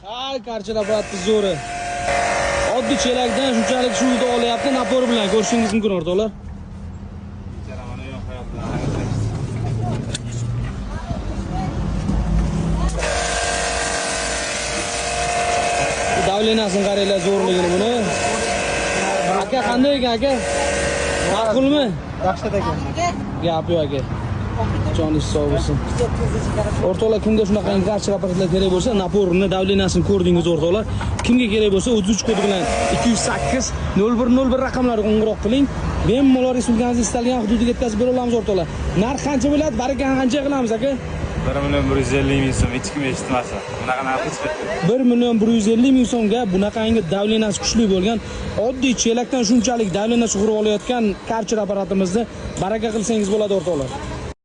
Ay, karchilar bo'lyapti zo'ri. Oddiy chelakdan shunchalik suvni olyapti, napor bilan ko'rishingiz mumkin o'rtoqlar. Davlenasini qaranglar zo'rligini buni. Aka qanday ekan aka? Ma'qulmi? Yaxshi ekan. Gap yo'q aka. Joningiz sog' bo'lsin. O'rtoqlar, kimga shunaqa karchi apparatlar kerak bo'lsa, naporni, davlenasini ko'rdingiz o'rtoqlar. Kimga kerak bo'lsa 33 kodi bilan 208 0101 raqamlariga qo'ng'iroq qiling. Bemalol respublikamizning istalgan hududiga yetkazib bera olamiz o'rtoqlar. Narx qancha bo'ladi? Barakani qancha qilamiz aka? 1,150,000 so'm hech kim eshitmasa. Bunaqa narx 1,150,000 so'mga bunaqangi davlenasi kuchli bo'lgan oddiy chelakdan shunchalik davlenasi urib olayotgan karchi apparatimizni baraka qilsangiz bo'ladi o'rtoqlar.